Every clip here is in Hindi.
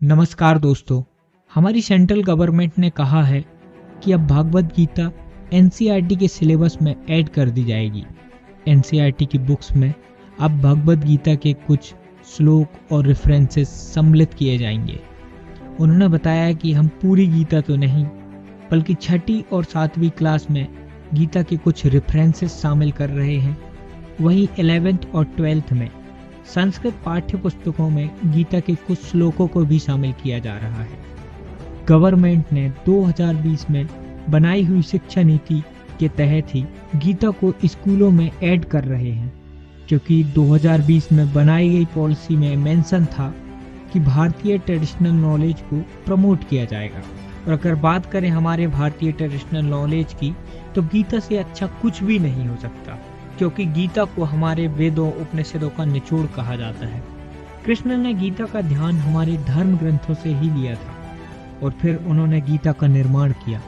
नमस्कार दोस्तों, हमारी सेंट्रल गवर्नमेंट ने कहा है कि अब भागवत गीता एनसीईआरटी के सिलेबस में ऐड कर दी जाएगी। एनसीईआरटी की बुक्स में अब भगवत गीता के कुछ श्लोक और रेफरेंसेस सम्मिलित किए जाएंगे। उन्होंने बताया कि हम पूरी गीता तो नहीं बल्कि छठी और 7वीं क्लास में गीता के कुछ रेफरेंसेस शामिल कर रहे हैं। वहीं 11th और 12th में संस्कृत पाठ्य पुस्तकों में गीता के कुछ श्लोकों को भी शामिल किया जा रहा है। गवर्नमेंट ने 2020 में बनाई हुई शिक्षा नीति के तहत ही गीता को स्कूलों में ऐड कर रहे हैं, क्योंकि 2020 में बनाई गई पॉलिसी में मेंशन था कि भारतीय ट्रेडिशनल नॉलेज को प्रमोट किया जाएगा। और अगर बात करें हमारे भारतीय ट्रेडिशनल नॉलेज की, तो गीता से अच्छा कुछ भी नहीं हो सकता, क्योंकि गीता को हमारे वेदों उपनिषदों का निचोड़ कहा जाता है। कृष्ण ने गीता का ध्यान हमारे धर्म ग्रंथों से ही लिया था और फिर उन्होंने गीता का निर्माण किया।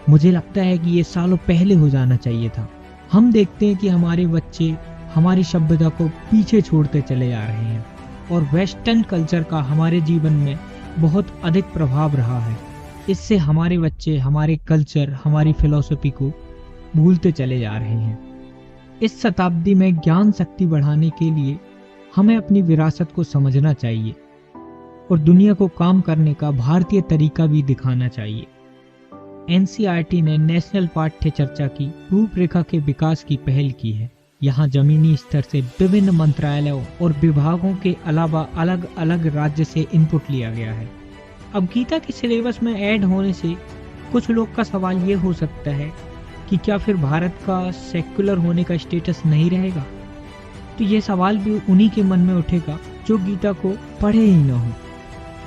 मुझे लगता है कि ये सालों पहले हो जाना चाहिए था। हम देखते हैं कि हमारे बच्चे हमारी सभ्यता को पीछे छोड़ते चले जा रहे हैं और वेस्टर्न कल्चर का हमारे जीवन में बहुत अधिक प्रभाव रहा है। इससे हमारे बच्चे हमारे कल्चर, हमारी फिलॉसफी को भूलते चले जा रहे हैं। इस शताब्दी में ज्ञान शक्ति बढ़ाने के लिए हमें अपनी विरासत को समझना चाहिए और दुनिया को काम करने का भारतीय तरीका भी दिखाना चाहिए। एनसीईआरटी ने नेशनल पाठ्य चर्चा की रूपरेखा के विकास की पहल की है। यहाँ जमीनी स्तर से विभिन्न मंत्रालयों और विभागों के अलावा अलग अलग राज्य से इनपुट लिया गया है। अब गीता के सिलेबस में ऐड होने से कुछ लोग का सवाल ये हो सकता है कि क्या फिर भारत का सेक्युलर होने का स्टेटस नहीं रहेगा। तो ये सवाल भी उन्हीं के मन में उठेगा जो गीता को पढ़े ही ना हो।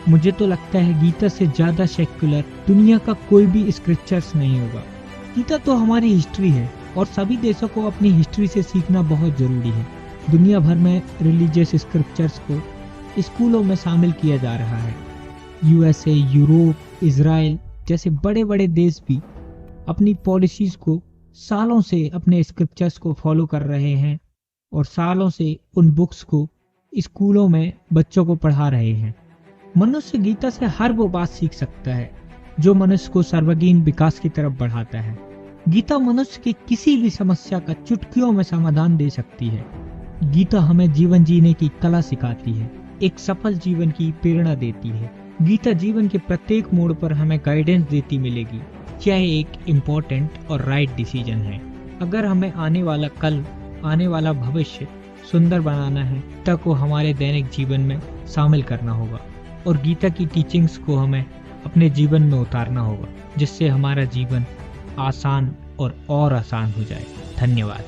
मुझे तो लगता है गीता से ज़्यादा सेक्युलर दुनिया का कोई भी स्क्रिप्चर्स नहीं होगा। गीता तो हमारी हिस्ट्री है और सभी देशों को अपनी हिस्ट्री से सीखना बहुत ज़रूरी है। दुनिया भर में रिलीजियस स्क्रिप्चर्स को स्कूलों में शामिल किया जा रहा है। यूएसए, यूरोप, इजराइल जैसे बड़े बड़े देश भी अपनी पॉलिसीज को सालों से अपने स्क्रिप्चर्स को फॉलो कर रहे हैं और सालों से उन बुक्स को स्कूलों में बच्चों को पढ़ा रहे हैं। मनुष्य गीता से हर वो बात सीख सकता है जो मनुष्य को सर्वांगीण विकास की तरफ बढ़ाता है। गीता मनुष्य की किसी भी समस्या का चुटकियों में समाधान दे सकती है। गीता हमें जीवन जीने की कला सिखाती है, एक सफल जीवन की प्रेरणा देती है। गीता जीवन के प्रत्येक मोड़ पर हमें गाइडेंस देती मिलेगी, चाहे एक इम्पोर्टेंट और राइट डिसीजन है। अगर हमें आने वाला कल, आने वाला भविष्य सुंदर बनाना है, गीता को हमारे दैनिक जीवन में शामिल करना होगा और गीता की टीचिंग्स को हमें अपने जीवन में उतारना होगा, जिससे हमारा जीवन आसान और आसान हो जाए। धन्यवाद।